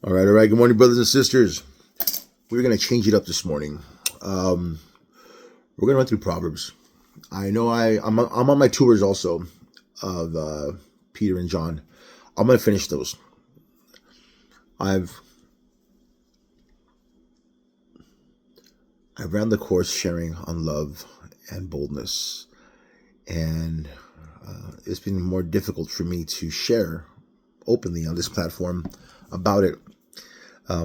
All right. Good morning, brothers and sisters. We're going to change it up this morning. We're going to run through Proverbs. I know I'm on my tours also of Peter and John. I'm going to finish those. I've ran the course sharing on love and boldness, and it's been more difficult for me to share openly on this platform about it.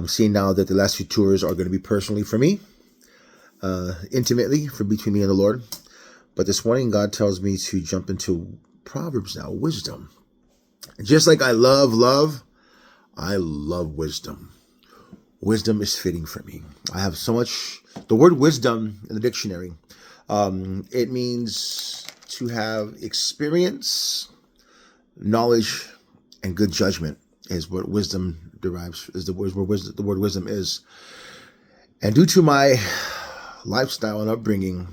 Seeing now that the last few tours are going to be personally for me, intimately for between me and the Lord. But this morning, God tells me to jump into Proverbs now, wisdom. Just like I love, I love wisdom. Wisdom is fitting for me. I have so much. The word wisdom in the dictionary, it means to have experience, knowledge, and good judgment is what wisdom derives, is the word wisdom is. And due to my lifestyle and upbringing,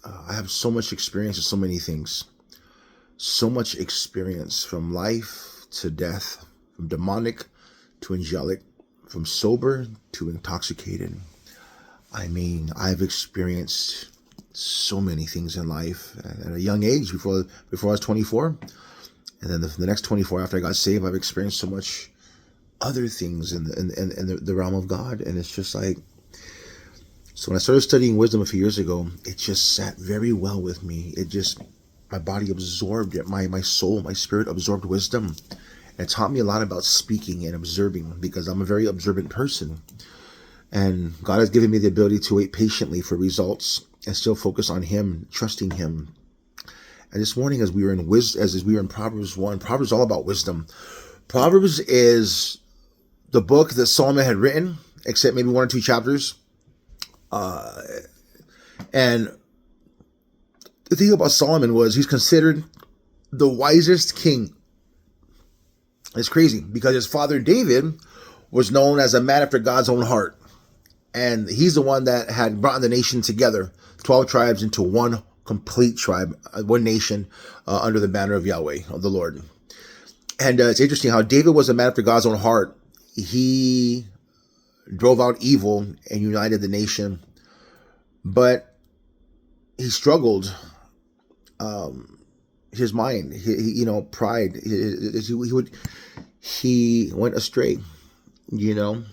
I have so much experience in so many things. So much experience from life to death, from demonic to angelic, from sober to intoxicated. I mean, I've experienced so many things in life at a young age before I was 24. And then the next 24 after I got saved, I've experienced so much other things in the realm of God. And it's just like, so when I started studying wisdom a few years ago, it just sat very well with me. My body absorbed it. My soul, my spirit absorbed wisdom. And it taught me a lot about speaking and observing, because I'm a very observant person. And God has given me the ability to wait patiently for results and still focus on Him, trusting Him. And this morning, as we were in Proverbs 1, Proverbs is all about wisdom. Proverbs is the book that Solomon had written, except maybe one or two chapters. And the thing about Solomon was he's considered the wisest king. It's crazy because his father David was known as a man after God's own heart. And he's the one that had brought the nation together, 12 tribes into one complete tribe, one nation under the banner of Yahweh, of the Lord. And it's interesting how David was a man after God's own heart. He drove out evil and united the nation, but he struggled. His mind, pride. He went astray, And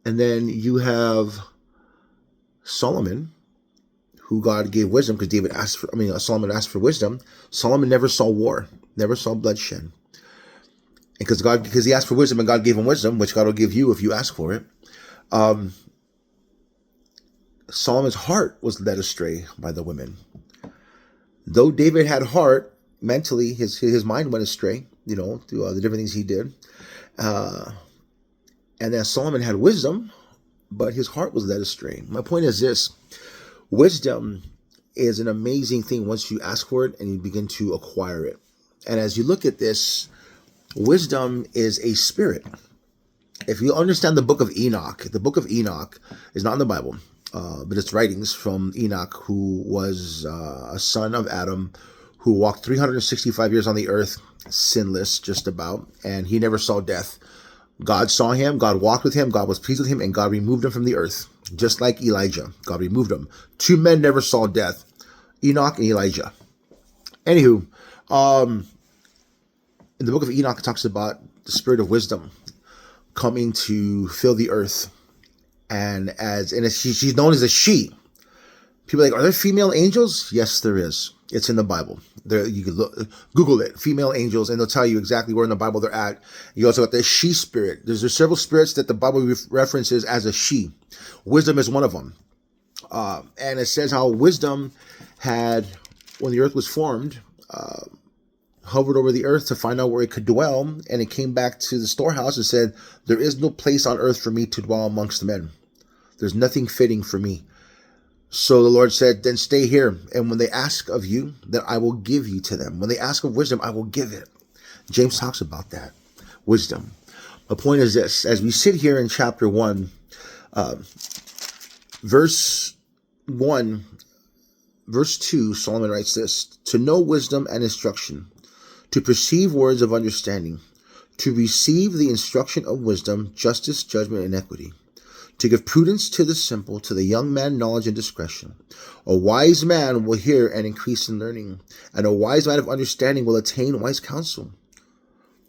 then you have Solomon, who God gave wisdom because Solomon asked for wisdom. Solomon never saw war, never saw bloodshed. And because he asked for wisdom and God gave him wisdom, which God will give you if you ask for it. Solomon's heart was led astray by the women. Though David had heart, mentally his mind went astray, through the different things he did. And then Solomon had wisdom, but his heart was led astray. My point is this: wisdom is an amazing thing once you ask for it and you begin to acquire it. And as you look at this, wisdom is a spirit. If you understand the book of Enoch is not in the Bible, but it's writings from Enoch, who was a son of Adam, who walked 365 years on the earth, sinless just about, and he never saw death. God saw him, God walked with him, God was pleased with him, and God removed him from the earth, just like Elijah. God removed him. Two men never saw death, Enoch and Elijah. Anywho, in the book of Enoch, it talks about the spirit of wisdom coming to fill the earth. And she's known as a she. People are like, are there female angels? Yes, there is. It's in the Bible. There, you can Google it, female angels, and they'll tell you exactly where in the Bible they're at. You also got the she spirit. There's several spirits that the Bible references as a she. Wisdom is one of them. And it says how wisdom had, when the earth was formed, hovered over the earth to find out where it could dwell, and it came back to the storehouse and said, there is no place on earth for me to dwell amongst men. There's nothing fitting for me. So the Lord said, then stay here. And when they ask of you, then I will give you to them. When they ask of wisdom, I will give it. James talks about that. Wisdom. My point is this: as we sit here in chapter 1, verse 1, verse 2, Solomon writes this: to know wisdom and instruction, to perceive words of understanding, to receive the instruction of wisdom, justice, judgment, and equity, to give prudence to the simple, to the young man knowledge and discretion. A wise man will hear and increase in learning, and a wise man of understanding will attain wise counsel.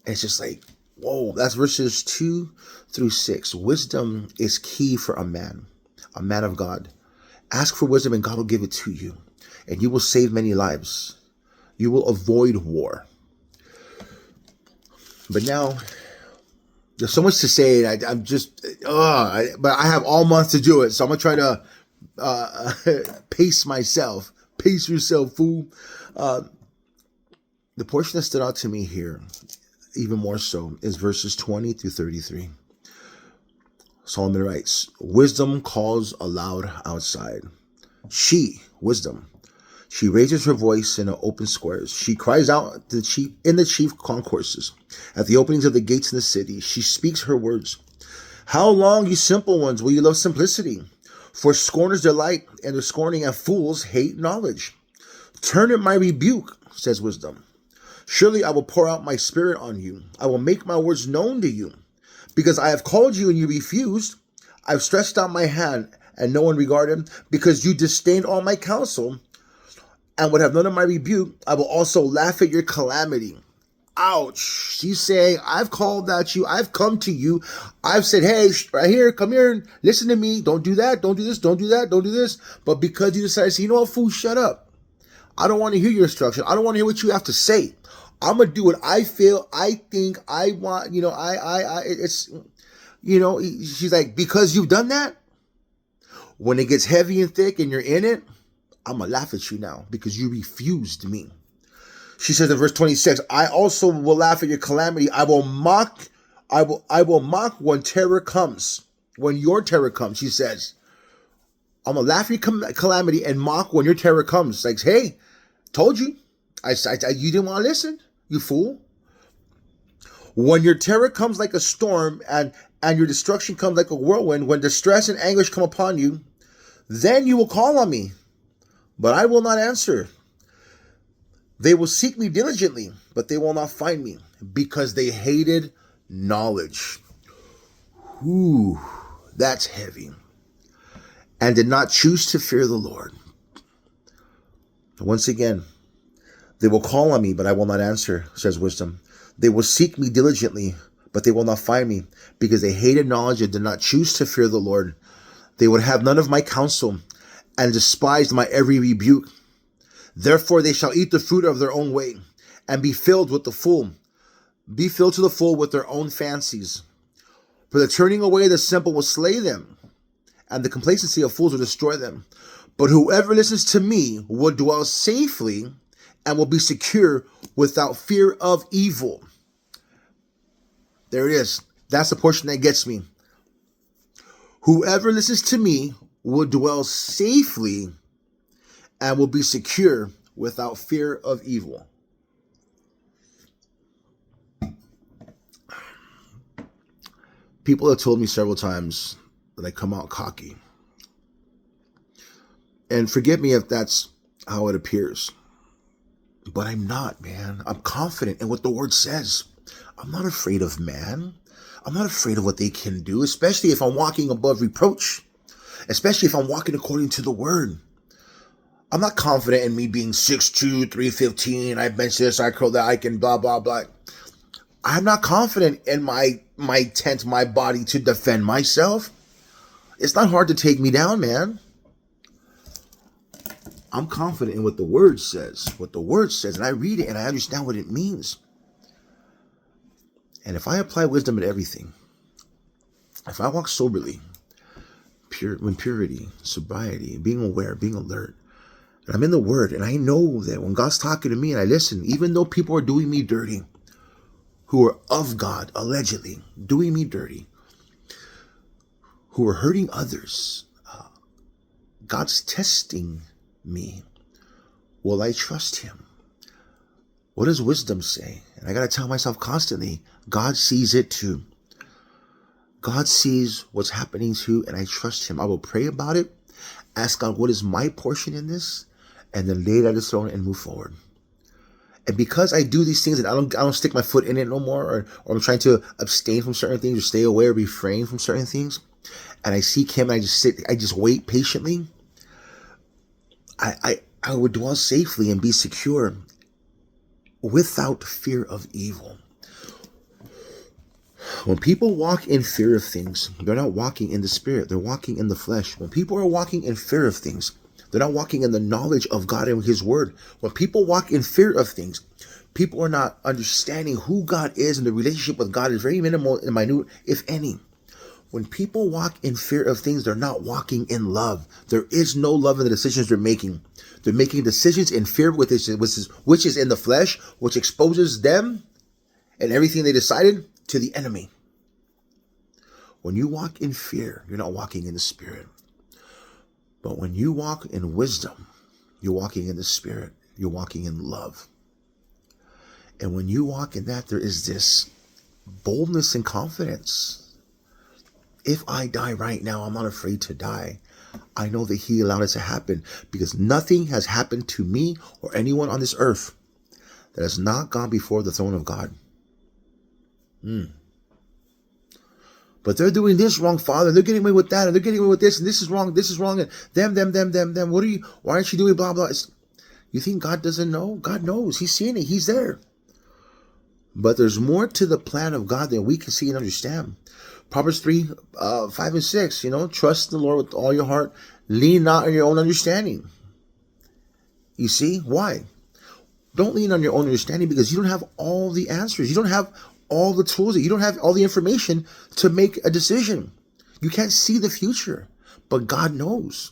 And it's just like, whoa, that's verses 2-6. Wisdom is key for a man of God. Ask for wisdom and God will give it to you, and you will save many lives. You will avoid war. But now, there's so much to say, and I'm just, but I have all month to do it, so I'm going to try to pace myself. Pace yourself, fool. The portion that stood out to me here, even more so, is verses 20-33. Solomon writes, wisdom calls aloud outside. She, wisdom, she raises her voice in the open squares. She cries out in the chief concourses, at the openings of the gates in the city. She speaks her words. How long, you simple ones, will you love simplicity? For scorners delight in their scorning, and fools hate knowledge. Turn at my rebuke, says wisdom. Surely I will pour out my spirit on you. I will make my words known to you. Because I have called you and you refused, I've stretched out my hand and no one regarded. Because you disdained all my counsel and would have none of my rebuke, I will also laugh at your calamity. Ouch. She's saying, I've called at you. I've come to you. I've said, hey, right here, come here and listen to me. Don't do that. Don't do this. Don't do that. Don't do this. But because you decided to say, you know what, fool, shut up. I don't want to hear your instruction. I don't want to hear what you have to say. I'm going to do what I feel, I think, I want, it's, she's like, because you've done that, when it gets heavy and thick and you're in it, I'm going to laugh at you now because you refused me. She says in verse 26, I also will laugh at your calamity. I will mock when terror comes. When your terror comes, she says, I'm going to laugh at your calamity and mock when your terror comes. Like, hey, told you. You didn't want to listen, you fool. When your terror comes like a storm and your destruction comes like a whirlwind, when distress and anguish come upon you, then you will call on me, but I will not answer. They will seek me diligently, but they will not find me, because they hated knowledge. Ooh, that's heavy. And did not choose to fear the Lord. Once again, they will call on me, but I will not answer, says wisdom. They will seek me diligently, but they will not find me, because they hated knowledge and did not choose to fear the Lord. They would have none of my counsel and despised my every rebuke. Therefore they shall eat the fruit of their own way and be filled to the full with their own fancies. For the turning away of the simple will slay them, and the complacency of fools will destroy them. But whoever listens to me will dwell safely and will be secure without fear of evil. There it is. That's the portion that gets me. Whoever listens to me will dwell safely and will be secure without fear of evil. People have told me several times that I come out cocky. And forgive me if that's how it appears. But I'm not, man. I'm confident in what the word says. I'm not afraid of man. I'm not afraid of what they can do, especially if I'm walking above reproach, especially if I'm walking according to the word. I'm not confident in me being 6'2", 315, I bench this, I curl that, I can blah, blah, blah. I'm not confident in my tent, my body to defend myself. It's not hard to take me down, man. I'm confident in what the word says. And I read it and I understand what it means. And if I apply wisdom in everything, if I walk soberly, purity, sobriety, being aware, being alert, and I'm in the word, and I know that when God's talking to me and I listen, even though people are doing me dirty, who are of God, allegedly, doing me dirty, who are hurting others, God's testing me. Will I trust him? What does wisdom say? And I got to tell myself constantly, God sees it too. God sees what's happening too, and I trust him. I will pray about it, ask God, what is my portion in this? And then lay it at his throne and move forward. And because I do these things and I don't stick my foot in it no more, or I'm trying to abstain from certain things or stay away or refrain from certain things, and I seek him and I just wait patiently, I would dwell safely and be secure without fear of evil. When people walk in fear of things, they're not walking in the spirit, they're walking in the flesh. When people are walking in fear of things, they're not walking in the knowledge of God and his word. When people walk in fear of things, people are not understanding who God is, and the relationship with God is very minimal and minute, if any. When people walk in fear of things, they're not walking in love. There is no love in the decisions they're making. They're making decisions in fear, which is in the flesh, which exposes them and everything they decided to the enemy. When you walk in fear, you're not walking in the spirit. But when you walk in wisdom, you're walking in the spirit. You're walking in love. And when you walk in that, there is this boldness and confidence. If I die right now, I'm not afraid to die. I know that he allowed it to happen because nothing has happened to me or anyone on this earth that has not gone before the throne of God. But they're doing this wrong, Father. They're getting away with that, and they're getting away with this, and this is wrong, and them. Why aren't you doing blah, blah? You think God doesn't know? God knows. He's seeing it. He's there. But there's more to the plan of God than we can see and understand. Proverbs 3, 5 and 6, trust the Lord with all your heart. Lean not on your own understanding. You see? Why? Don't lean on your own understanding because you don't have all the answers. You don't have all the tools. You don't have all the information to make a decision. You can't see the future, but God knows.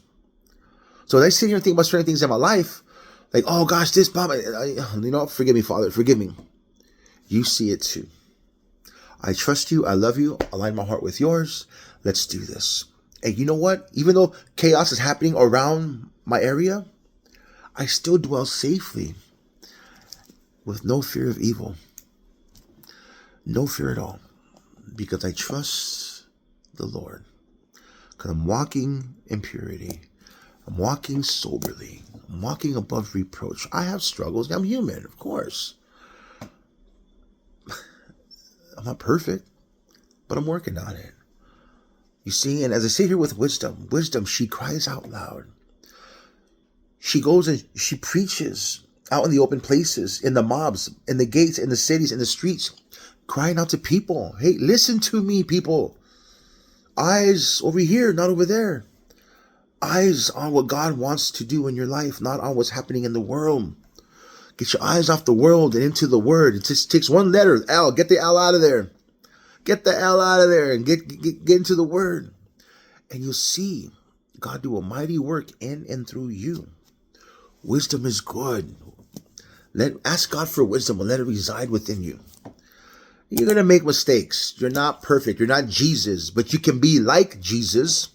So I sit here and think about certain things in my life, like, oh gosh, this, blah, blah. Forgive me, Father, forgive me. You see it too. I trust you. I love you. Align my heart with yours. Let's do this. And you know what? Even though chaos is happening around my area, I still dwell safely with no fear of evil. No fear at all. Because I trust the Lord. Because I'm walking in purity. I'm walking soberly. I'm walking above reproach. I have struggles. I'm human, of course. I'm not perfect, but I'm working on it. You see, and as I sit here with wisdom, she cries out loud. She goes and she preaches out in the open places, in the mobs, in the gates, in the cities, in the streets, crying out to people. Hey, listen to me, people. Eyes over here, not over there. Eyes on what God wants to do in your life, not on what's happening in the world. Get your eyes off the world and into the word. It just takes one letter, L. Get the L out of there. Get the L out of there and get into the word. And you'll see God do a mighty work in and through you. Wisdom is good. Ask God for wisdom and let it reside within you. You're going to make mistakes. You're not perfect. You're not Jesus, but you can be like Jesus.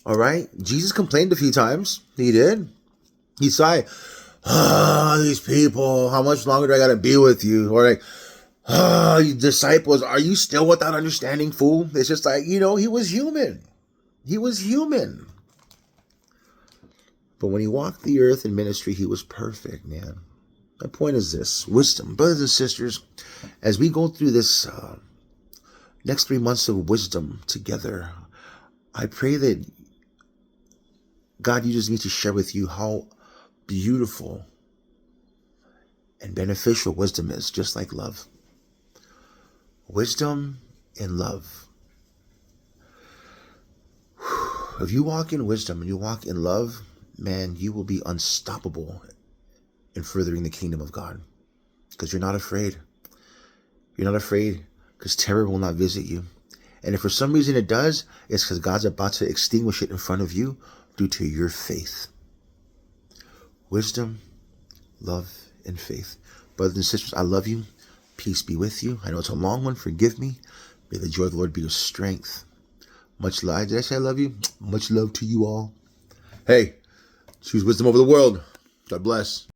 All right? Jesus complained a few times. He did. He sighed. These people, how much longer do I got to be with you? Or like, you disciples, are you still without understanding, fool? It's just like, he was human. He was human. But when he walked the earth in ministry, he was perfect, man. My point is this: wisdom. Brothers and sisters, as we go through this next 3 months of wisdom together, I pray that God uses me to share with you how beautiful and beneficial wisdom is, just like love. Wisdom and love. If you walk in wisdom and you walk in love, man, you will be unstoppable in furthering the kingdom of God. Because you're not afraid. You're not afraid because terror will not visit you. And if for some reason it does, it's because God's about to extinguish it in front of you due to your faith. Wisdom, love, and faith. Brothers and sisters, I love you. Peace be with you. I know it's a long one. Forgive me. May the joy of the Lord be your strength. Much love. Did I say I love you? Much love to you all. Hey, choose wisdom over the world. God bless.